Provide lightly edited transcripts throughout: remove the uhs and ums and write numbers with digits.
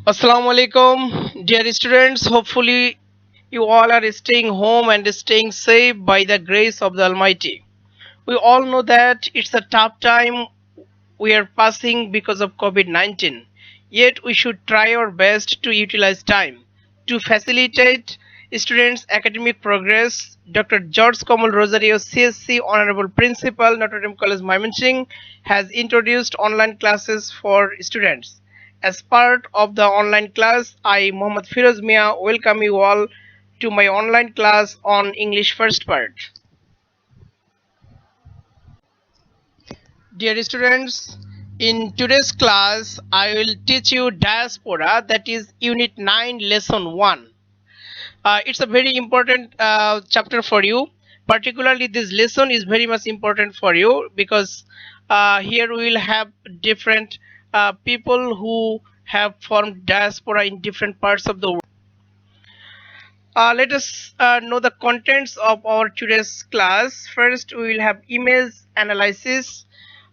Assalamu alaikum, dear students. Hopefully, you all are staying home and staying safe by the grace of the Almighty. We all know that it's a tough time we are passing because of COVID 19. Yet, we should try our best to utilize time to facilitate students' academic progress. Dr. George Kamal Rosario, CSC Honorable Principal, Notre Dame College, Mymensingh, has introduced online classes for students. As part of the online class, I, Mohammad Firoz Mia, welcome you all to my online class on English first part. Dear students, in today's class, I will teach you diaspora, that is Unit 9, Lesson 1. It's a very important chapter for you. Particularly, this lesson is very much important for you because here we will have different people who have formed diaspora in different parts of the world. Let us know the contents of our today's class. First, we will have image analysis.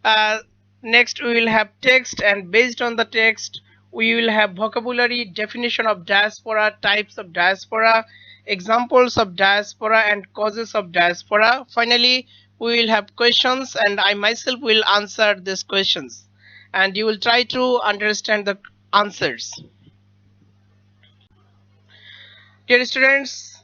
Uh, Next, we will have text, and based on the text, we will have vocabulary, definition of diaspora, types of diaspora, examples of diaspora, and causes of diaspora. Finally, we will have questions, and I myself will answer these questions, and you will try to understand the answers. Dear students,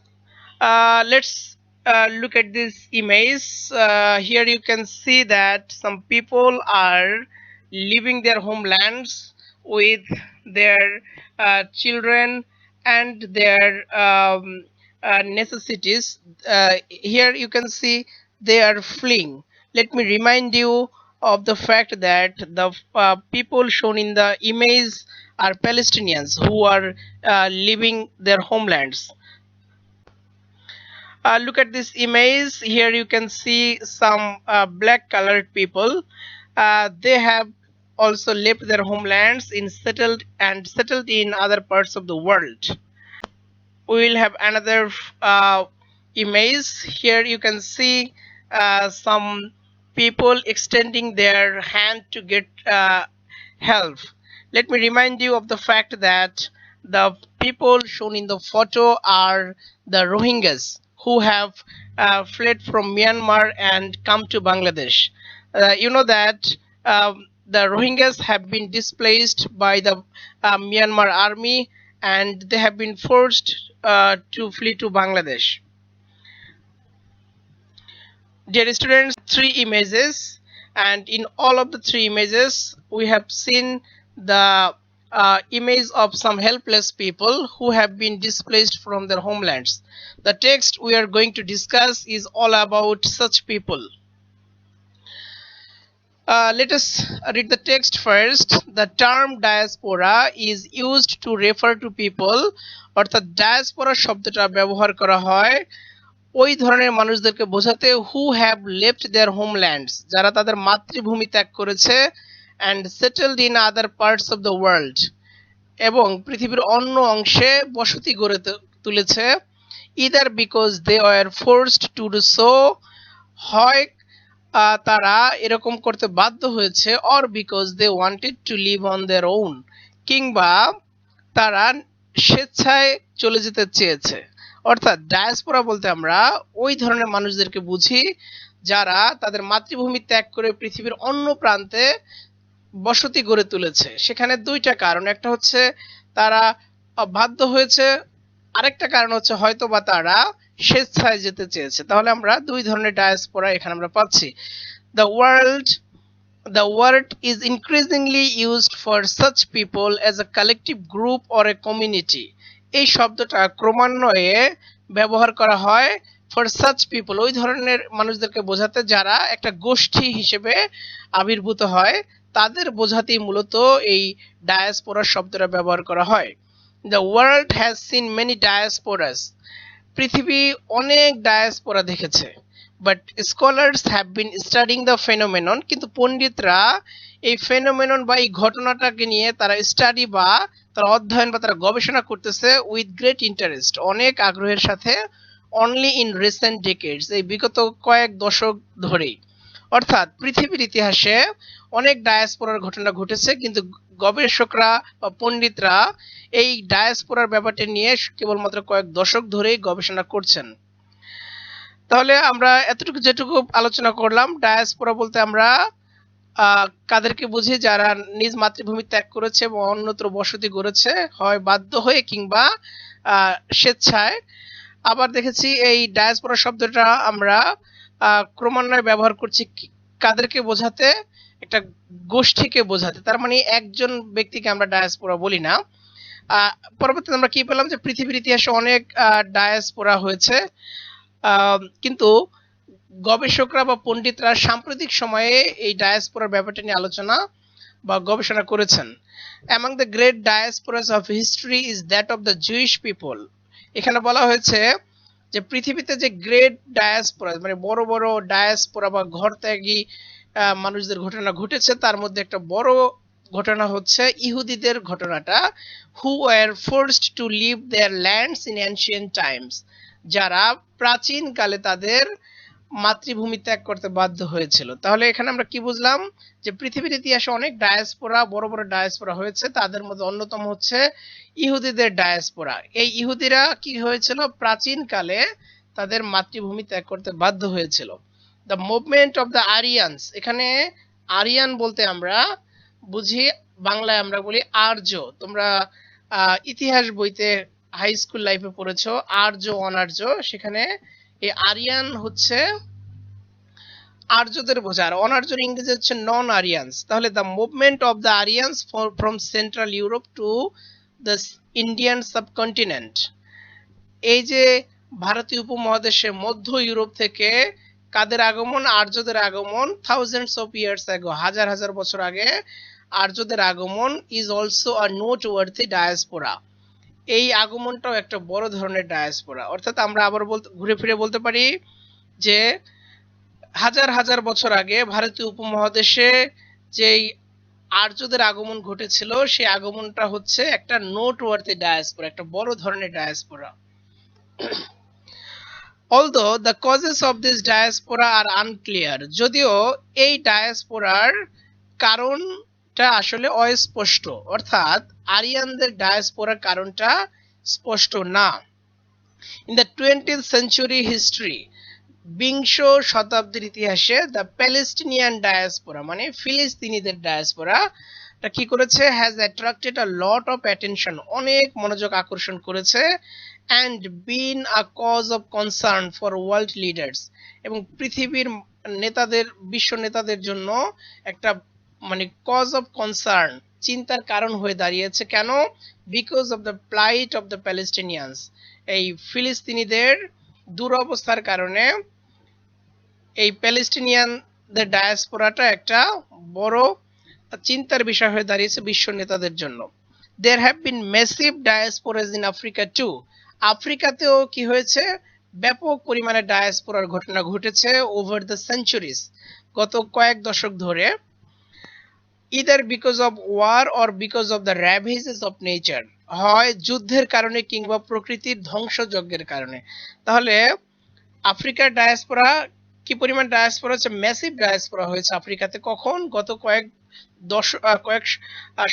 let's look at this image. Here you can see that some people are leaving their homelands with their children and their necessities. Here you can see they are fleeing. Let me remind you of the fact that the people shown in the image are Palestinians who are leaving their homelands. Look at this image. Here you can see some black colored people. They have also left their homelands in settled in other parts of the world. We will have another image. Here you can see some people extending their hand to get help. Let me remind you of the fact that the people shown in the photo are the Rohingyas who have fled from Myanmar and come to Bangladesh. You know that the Rohingyas have been displaced by the Myanmar army, and they have been forced to flee to Bangladesh. Dear students, three images, and in all of the three images we have seen the image of some helpless people who have been displaced from their homelands. The text we are going to discuss is all about such people. Let us read the text first. The term diaspora is used to refer to people, অর্থাৎ diaspora শব্দটা ব্যবহার করা হয় ওই ধরনের মানুষদেরকে বোঝাতে who have left their homelands, যারা তাদের মাতৃভূমি ত্যাগ করেছে, and settled in other parts of the world, এবং পৃথিবীর অন্য অংশে বসতি গড়ে তুলেছে, either because they were forced to do so, হয় তারা এরকম করতে বাধ্য হয়েছে, or because they wanted to live on their own, কিংবা তারা স্বেচ্ছায় চলে যেতে চেয়েছে। অর্থাৎ ডায়াসপোরা বলতে আমরা ওই ধরনের মানুষদেরকে বুঝি যারা তাদের মাতৃভূমি ত্যাগ করে পৃথিবীর অন্য প্রান্তে বসতি গড়ে তুলেছে। সেখানে দুইটা কারণ, একটা হচ্ছে তারা বাধ্য হয়েছে, আরেকটা কারণ হচ্ছে হয়তো বা তারা স্বেচ্ছায় যেতে চেয়েছে। তাহলে আমরা দুই ধরনের ডায়াসপোরা এখানে আমরা পাচ্ছি। The word is increasingly used for such people as a collective group or a community. এই শব্দটা ক্রমান্বয়ে ব্যবহার করা হয় for such people, ওই ধরনের মানুষদেরকে বোঝাতে যারা একটা গোষ্ঠী হিসেবে আবির্ভূত হয়, তাদের বোঝাতেই মূলত এই ডায়াসপোরা শব্দটা ব্যবহার করা হয়। The world has seen many diasporas. পৃথিবী অনেক ডায়াসপোরা দেখেছে, but scholars have been studying the phenomenon, কিন্তু পণ্ডিতরা এই ফেনোমেনন বা এই ঘটনাটাকে নিয়ে তারা স্টাডি বা তারা অধ্যয়ন বা তারা গবেষণা করতেছে উইথ গ্রেট ইন্টারেস্ট, অনেক আগ্রহের সাথে, অনলি ইন রিসেন্ট ডেকেডস, এই বিগত কয়েক দশক ধরেই। অর্থাৎ পৃথিবীর ইতিহাসে অনেক ডায়াসপোরার ঘটনা ঘটেছে, কিন্তু গবেষকরা বা পণ্ডিতরা এই ডায়াসপোরার ব্যাপারটি নিয়ে কেবলমাত্র কয়েক দশক ধরেই গবেষণা করছেন। তাহলে আমরা এতটুকু যেটুকু আলোচনা করলাম, ডায়াসপোরা বলতে আমরা কাদেরকে বুঝি? যারা নিজ মাতৃভূমি ত্যাগ করেছে এবং অন্যত্র বসতি গড়েছে, হয় বাধ্য হয়ে কিংবা স্বেচ্ছায়। আবার দেখেছি এই ডায়াসপোরা শব্দটা আমরা ক্রমান্বয়ে ব্যবহার করছি কাদেরকে বোঝাতে? একটা গোষ্ঠীকে বোঝাতে। তার মানে একজন ব্যক্তিকে আমরা ডায়াসপোরা বলি না। পরবর্তীতে আমরা কি পেলাম যে পৃথিবীর ইতিহাসে অনেক ডায়াসপোরা হয়েছে, কিন্তু গবেষকরা বা পণ্ডিতরা সাম্প্রতিক সময়ে এই ডায়াসপোরার ব্যাপারটা নিয়ে আলোচনা বা গবেষণা করেছেন। Among the great diasporas of history is that of the Jewish people. এখানে বলা হয়েছে যে পৃথিবীতে যে গ্রেট ডায়াসপোরা, মানে বড় বড় ডায়াসপোরা বা ঘরত্যাগী মানুষদের ঘটনা ঘটেছে, তার মধ্যে একটা বড় ঘটনা হচ্ছে ইহুদিদের ঘটনাটা, who were forced to leave their lands in ancient times, যারা প্রাচীন কালে তাদের মাতৃভূমি ত্যাগ করতে বাধ্য হয়েছিল। তাহলে এখানে আমরা কি বুঝলাম? যে পৃথিবীর ইতিহাসে অনেক ডায়াসপোরা, বড় বড় ডায়াসপোরা হয়েছে, তাদের মধ্যে অন্যতম হচ্ছে ইহুদিদের ডায়াসপোরা। এই ইহুদিরা কি হয়েছিল? প্রাচীন কালে তাদের মাতৃভূমি ত্যাগ করতে বাধ্য হয়েছিল। The movement of the Aryan's, এখানে আরিয়ান বলতে আমরা বুঝি, বাংলায় আমরা বলি আর্য। তোমরা ইতিহাস বইতে হাই স্কুল লাইফে পড়েছো আর্য অনার্য, সেখানে এই আরিয়ান হচ্ছে আর্যদের বোঝা, আর অনার্যর ইংরেজি হচ্ছে নন আরিয়ানস। তাহলে the movement of the Aryan's from central Europe to the Indian subcontinent, এই যে ভারতীয় উপমহাদেশে মধ্য ইউরোপ থেকে কাদের আগমন? আর্যদের আগমন। থাউজেন্ডস অফ ইয়ার্স অ্যাগো, হাজার হাজার বছর আগে আর্যদের আগমন। ইজ অলসো আ নোটওয়ার্থি ডায়াসপোরা, এই আগমনটাও একটা বড় ধরনের ডায়াসপোরা। অর্থাৎ আমরা আবার ঘুরে ফিরে বলতে পারি যে হাজার হাজার বছর আগে ভারতীয় উপমহাদেশে যেই আর্যদের আগমন ঘটেছিল, সেই আগমনটা হচ্ছে একটা নোটওয়ার্থি ডায়াসপোরা, একটা বড় ধরনের diaspora. Although the causes of this diaspora are unclear, যদিও এই ডায়াসপোরার কারণটা আসলে অস্পষ্ট, অর্থাৎ আরিয়ানদের ডায়াসপোরার কারণটা স্পষ্ট না। In the 20th century history, বিংশ শতাব্দীর ইতিহাসে দ্য প্যালেস্টিনিয়ান ডায়াসপোরা, মানে ফিলিস্তিনিদের ডায়াসপোরা কি করেছে? Has attracted a lot of attention, অনেক মনোযোগ আকর্ষণ করেছে, and been a cause of concern for world leaders, এবং পৃথিবীর নেতাদের, বিশ্ব নেতাদের জন্য একটা মানে কজ অফ কনসার্ন, চিন্তার কারণ হয়ে দাঁড়িয়েছে। কেন? Because of the plight of the Palestinians, এই ফিলিস্তিনিদের দুরবস্থার কারণে এই প্যালেস্টিনিয়ানদের ডায়াসপোরাটা একটা বড় চিন্তার বিষয় হয়ে দাঁড়িয়েছে বিশ্ব নেতাদের জন্য। There have been massive diasporas in Africa too, আফ্রিকাতেও কি হয়েছে? ব্যাপক পরিমাণে ডায়াসপোরার ঘটনা ঘটেছে ওভার দ্য সেঞ্চুরিজ, গত কয়েক দশক ধরে। Either because of war or because of the ravages of nature, হয় যুদ্ধের কারণে কিংবা প্রকৃতির ধ্বংসযজ্ঞের কারণে। তাহলে আফ্রিকার ডায়াসপোরা কি পরিমাণ ডায়াসপোরা হচ্ছে? ম্যাসিভ ডায়াসপোরা হয়েছে আফ্রিকাতে। কখন? গত কয়েক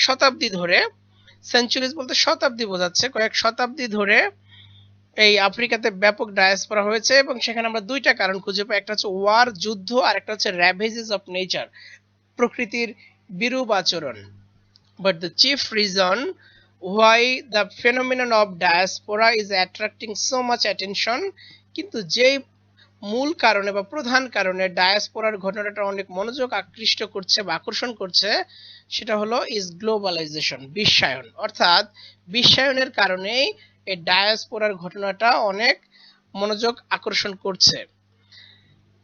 শতাব্দী ধরে, সেঞ্চুরিজ বলতে শতাব্দী বোঝাচ্ছে, কয়েক শতাব্দী ধরে এই আফ্রিকাতে ব্যাপক ডায়াসপোরা হয়েছে, এবং সেখানে আমরা দুইটা কারণ খুঁজে পাই, একটা হচ্ছে ওয়ার, যুদ্ধ, আর একটা হচ্ছে র্যাভেজেস অফ নেচার, প্রকৃতির বিরূপ আচরণ। But the chief reason why the phenomenon of diaspora is attracting so much attention, কিন্তু যেই মূল কারণে বা প্রধান কারণে ডায়াসপোরার ঘটনাটা অনেক মনোযোগ আকৃষ্ট করছে বা আকর্ষণ করছে, সেটা হলো ইজ গ্লোবালাইজেশন, বিশ্বায়ন। অর্থাৎ বিশ্বায়নের কারণেই এই ডায়াসপোরার ঘটনাটা অনেক মনোযোগ আকর্ষণ করছে।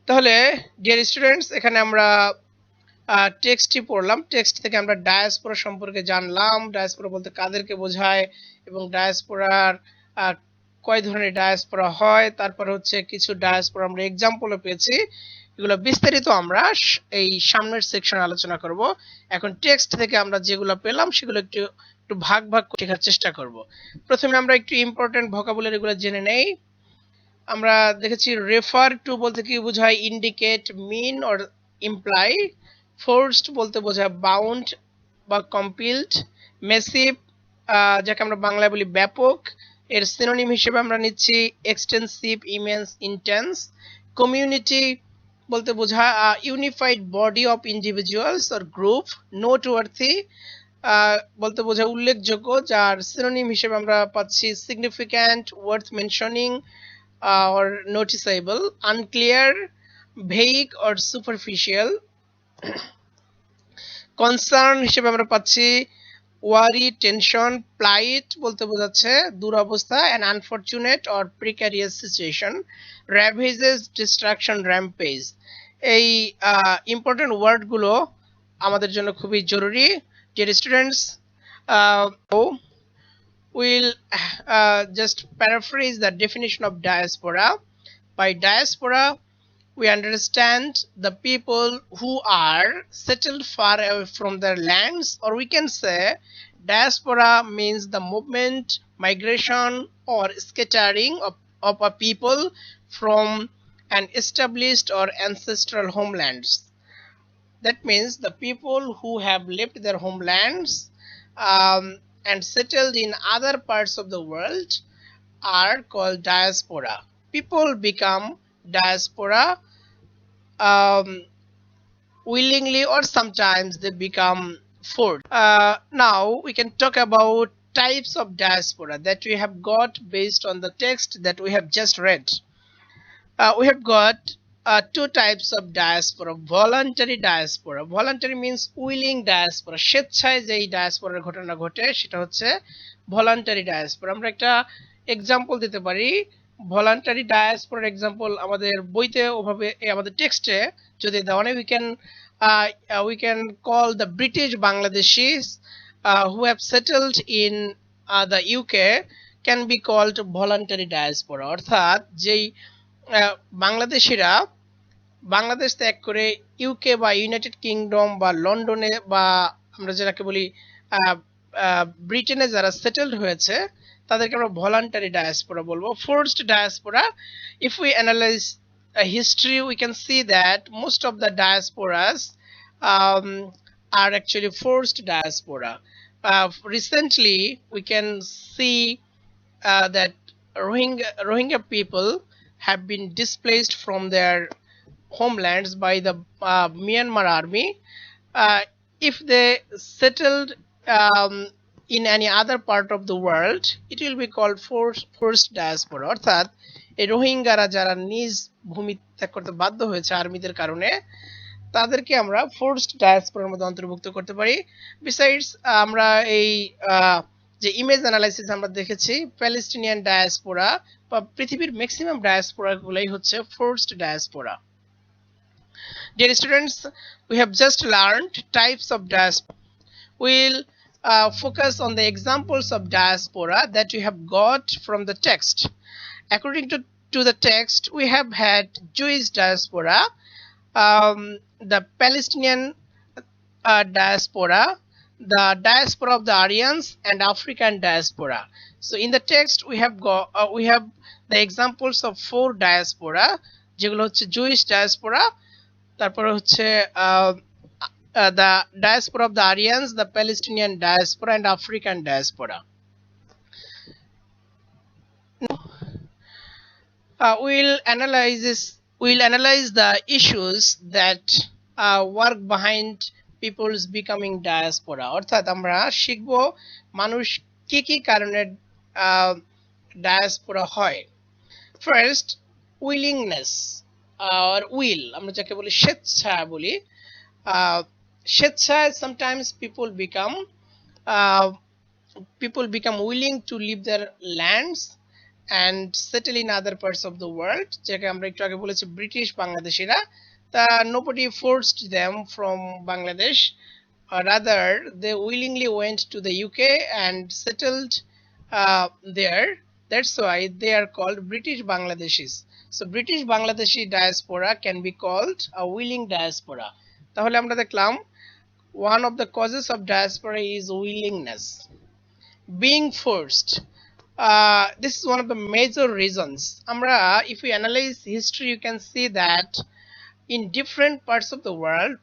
তাহলে ডিয়ার স্টুডেন্টস, এখানে আমরা টেক্সটটি পড়লাম, টেক্সট থেকে আমরা ডায়াসপোরা সম্পর্কে জানলাম, ডায়াসপোরা বলতে কাদেরকে বোঝায় এবং ডায়াসপোরার কয় ধরনের ডায়াসপোরা হয়, তারপর হচ্ছে কিছু ডায়াসপোরা আমরা এক্সাম্পলও পেয়েছি। এগুলো বিস্তারিত আমরা এই সামনের সেকশনে আলোচনা করব। এখন টেক্সট থেকে আমরা যেগুলো পেলাম সেগুলো একটু ভাগ ভাগ করে শেখার চেষ্টা করব। প্রথমে আমরা একটু ইম্পর্টেন্ট ভোকাবুলারিগুলো জেনে নেই। আমরা দেখেছি রেফার টু বলতে কি বোঝায়? Indicate, mean or imply. Forced বলতে বোঝায় বাউন্ড বা কম্পিলড, মেসিভ যাকে আমরা বাংলায় বলি ব্যাপক, এর সিনোনিম হিসেবে আমরা নিচ্ছি এক্সটেন্সিভ, ইমেন্স, ইন্টেন্স। কমিউনিটি বলতে বোঝা unified body of individuals or group. Noteworthy বলতে বোঝা উল্লেখযোগ্য, যার সিনোনিম হিসেবে আমরা পাচ্ছি significant, worth mentioning or noticeable. Unclear, vague or superficial. Concern হিসেবে আমরা পাচ্ছি ওয়ারি, টেনশন। প্লাইট বলতে বোঝাচ্ছে দুরবস্থা, an unfortunate or precarious situation. Ravages, destruction, rampage. এই ইম্পর্টেন্ট ওয়ার্ডগুলো আমাদের জন্য খুবই জরুরি। Dear students, we'll just paraphrase the definition of diaspora. By diaspora, we understand the people who are settled far away from their lands, or we can say diaspora means the movement, migration, or scattering of a people from an established or ancestral homelands. That means the people who have left their homelands and settled in other parts of the world are called diaspora. People become diaspora willingly, or sometimes they become forced. Now we can talk about types of diaspora that we have got based on the text that we have just read. We have got two types of diaspora. Voluntary diaspora. Voluntary means willing diaspora. স্বেচ্ছায় যেই ডায়াসপোরার ঘটনা ঘটে সেটা হচ্ছে voluntary diaspora. আমরা একটা example দিতে পারি। ভলান্টারি ডায়াসপোরার এক্সাম্পল আমাদের বইতে ওভাবে আমাদের টেক্সটে যদি দেওয়া নেই, we can call the British Bangladeshis who have settled in the UK can be called voluntary diaspora. অর্থাৎ যেই বাংলাদেশিরা বাংলাদেশ ত্যাগ করে ইউকে বা ইউনাইটেড কিংডম বা লন্ডনে বা আমরা যেটাকে বলি ব্রিটেনে যারা সেটেলড হয়েছে তাদেরকে আমরা ভলান্টারি ডায়াসপোরা বলবো। Forced diaspora, if we analyze history, we can see that most of the diasporas are actually forced diaspora. Recently we can see that Rohingya people have been displaced from their homelands by the Myanmar army. If they settled in any other part of the world, it will be called forced diaspora. অর্থাৎ এই রোহিঙ্গারা যারা নিজ ভূমি ত্যাগ করতে বাধ্য হয়েছে আর্মিদের কারণে, তাদেরকে আমরা ফোর্সড ডায়াসপোরার মধ্যে অন্তর্ভুক্ত করতে পারি। বিসাইডস আমরা এই যে ইমেজ অ্যানালাইসিস আমরা দেখেছি, প্যালেস্টিনিয়ান ডায়াসপোরা বা পৃথিবীর ম্যাক্সিমাম ডায়াসপোরা গুলাই হচ্ছে forced diaspora. Dear students, we have just learned types of diaspora. We'll focus on the examples of diaspora that we have got from the text. According to the text, we have had Jewish diaspora, the Palestinian diaspora, the diaspora of the Aryans, and African diaspora. So in the text we have the examples of 4 diaspora, যেগুলো হচ্ছে Jewish diaspora, তারপরে হচ্ছে the diaspora of the Aryans, the Palestinian diaspora, and African diaspora. We'll analyze the issues that work behind people's becoming diaspora. অর্থাৎ আমরা শিখব মানুষ কি কি কারণে ডায়াসপোরা হয়। ফার্স্ট, উইলিংনেস or will, আমরা যাকে বলি স্বেচ্ছা বলি। স্বেচ্ছায় sometimes people become willing to leave their lands and settle in other parts of the world, যাকে আমরা একটু আগে বলেছি ব্রিটিশ বাংলাদেশিরা। Nobody forced them from Bangladesh, rather they willingly went to the UK and settled there. That's why they are called British Bangladeshis. So British Bangladeshi diaspora can be called a willing diaspora. তাহলে আমরা দেখলাম one of the causes of diaspora is willingness. Being forced, this is one of the major reasons. Amra, if we analyze history, you can see that in different parts of the world,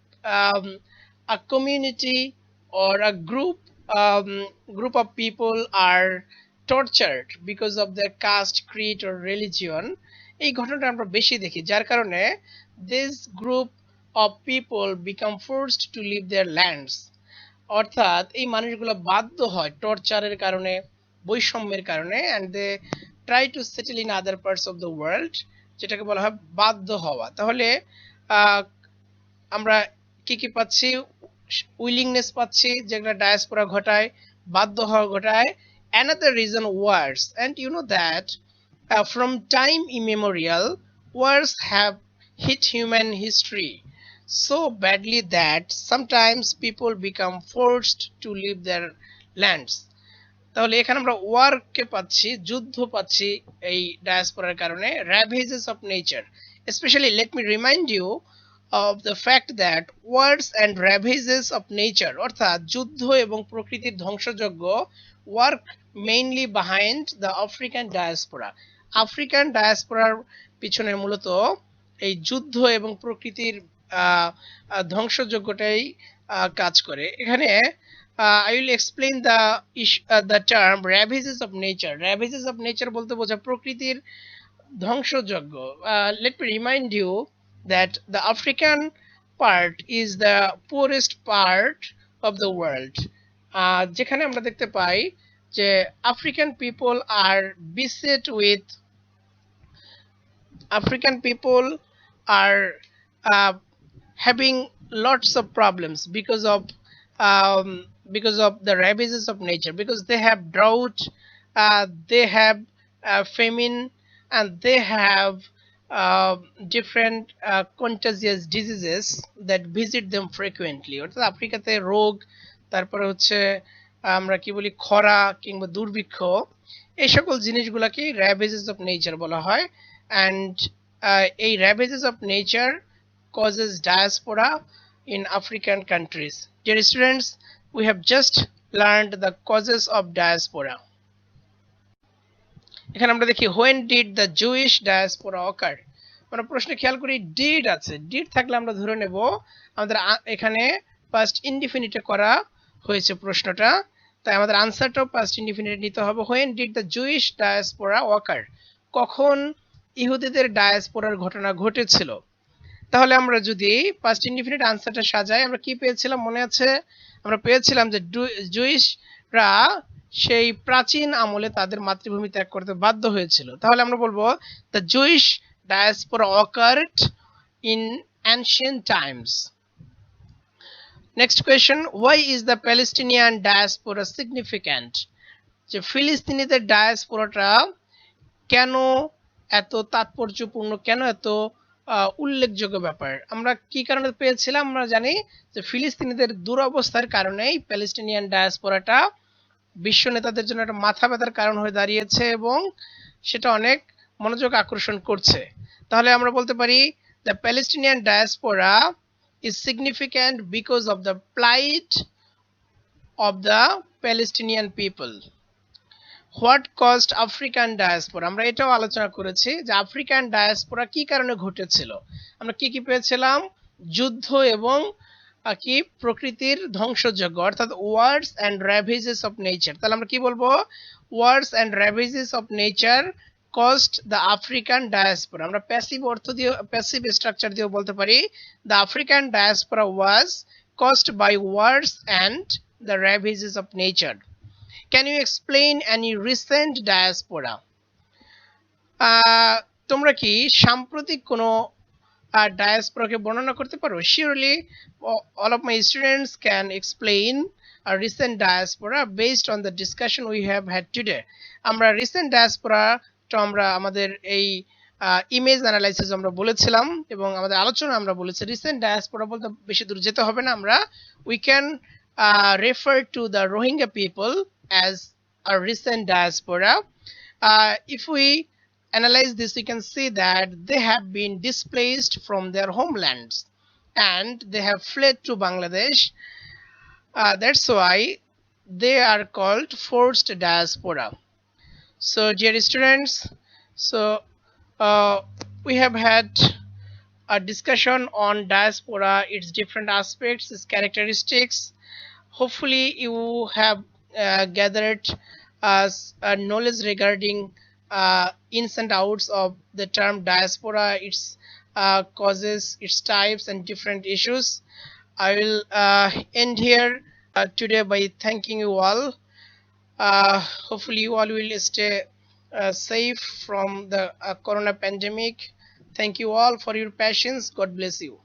a community or a group of people are tortured because of their caste, creed or religion, এই ঘটনাটা আমরা বেশি দেখি, যার কারণে this group of people become forced to leave their lands, অর্থাৎ এই মানুষগুলো বাধ্য হয় টর্চারের কারণে, বৈষম্যের কারণে, and they try to settle in other parts of the world, যেটাকে বলা হয় বাধ্য হওয়া। তাহলে আহ, আমরা কি কি পাচ্ছি? উইলিংনেস পাচ্ছি, যেগুলো ডায়াসপোরা ঘটায়, বাধ্য হওয়া ঘটায়। Another reason, wars, and you know that from time immemorial wars have hit human history so badly that sometimes people become forced to leave their lands. তাহলে এখানে আমরা ওয়ার কে পাচ্ছি, যুদ্ধ পাচ্ছি এই ডায়াসপোরার কারণে। Ravages of nature, specially let me remind you of the fact that wars and ravages of nature, অর্থাৎ যুদ্ধ এবং প্রকৃতির ধ্বংসযজ্ঞ, work mainly behind the African diaspora. African ডায়াসপোরার পিছনে মূলত এই যুদ্ধ এবং প্রকৃতির ধ্বংসযজ্ঞটাই কাজ করে। এখানে I will explain the term ravages of nature. Ravages of nature বলতে বোঝায় প্রকৃতির ধ্বংসযজ্ঞ। Let me remind you that the African part is the poorest part of the world. যেখানে আমরা দেখতে পাই যে African people are beset with African people are having lots of problems because of the ravages of nature, because they have drought, they have famine, and they have different contagious diseases that visit them frequently. অর্থাৎ আফ্রিকাতে রোগ, তারপরে হচ্ছে আমরা কি বলি খরা কিংবা দুর্ভিক্ষ, এই সকল জিনিসগুলোকে ravages of nature বলা হয়। and এই ravages of nature causes diaspora in African countries. Dear students, we have just learned the causes of diaspora. এখানে আমরা দেখি when did the Jewish diaspora occur? আমরা প্রশ্নে খেয়াল করি did আছে, did থাকলে আমরা ধরে নেব আমাদের এখানে past indefinite করা হয়েছে প্রশ্নটা, তাই আমাদের আনসারটাও past indefinite নিতে হবে। when did the Jewish diaspora occur? কখন ইহুদিদের ডায়াসপোরার ঘটনা ঘটেছিল? তাহলে আমরা যদি past indefinite আনসারটা সাজাই, আমরা কি পেয়েছিলাম মনে আছে? আমরা পেয়েছিলাম যে জুইশরা সেই প্রাচীন আমলে তাদের মাতৃভূমি ত্যাগ করতে বাধ্য হয়েছিল। তাহলে আমরা বলবো the Jewish diaspora occurred in ancient times. Next question, why is the Palestinian diaspora significant? যে ফিলিস্তিনিদের ডায়াসপোরাটা কেন এত তাৎপর্যপূর্ণ, কেন এত উল্লেখযোগ্য ব্যাপার? আমরা কি কারণে পেয়েছিলাম? আমরা জানি যে ফিলিস্তিনিদের দুরবস্থার কারণেই প্যালেস্টিনিয়ান ডায়াসপোরাটা বিশ্ব নেতাদের জন্য একটা মাথা ব্যথার কারণ হয়ে দাঁড়িয়েছে এবং সেটা অনেক মনোযোগ আকর্ষণ করছে। তাহলে আমরা বলতে পারি the Palestinian diaspora is significant because of the plight of the Palestinian people. What cost African diaspora, আমরা এটাও আলোচনা করেছি যে আফ্রিকান ডায়াসপোরা কি কারণে ঘটেছিল। আমরা কি কি পেয়েছিলাম? যুদ্ধ এবং কি প্রকৃতির ধ্বংসযজ্ঞ, অর্থাৎ wars and ravages of nature. তাহলে আমরা কি বলবো? Wars and ravages of nature caused the African diaspora. আমরা প্যাসিভ অর্থ দিয়ে, প্যাসিভ স্ট্রাকচার দিয়েও বলতে পারি the African diaspora was caused by wars and the ravages of nature. Can you explain any recent diaspora? তোমরা কি সাম্প্রতিক কোনো ডায়াসপোরাকে বর্ণনা করতে পারো? Surely all of my students can explain a recent diaspora based on the discussion we have had today. আমরা recent diaspora তো আমরা আমাদের এই ইমেজ অ্যানালাইসিস আমরা বলেছিলাম এবং আমাদের আলোচনা আমরা বলেছি রিসেন্ট ডায়াসপোরা বলতে বেশি দূর যেতে হবে না। আমরা we can refer to the Rohingya people as a recent diaspora. If we analyze this, we can see that they have been displaced from their homelands and they have fled to Bangladesh. That's why they are called forced diaspora. So dear students, we have had a discussion on diaspora, its different aspects, its characteristics. Hopefully, you have gathered knowledge regarding ins and outs of the term diaspora, its causes, its types, and different issues. I will end here today by thanking you all. Hopefully, you all will stay safe from the corona pandemic. Thank you all for your patience. God bless you.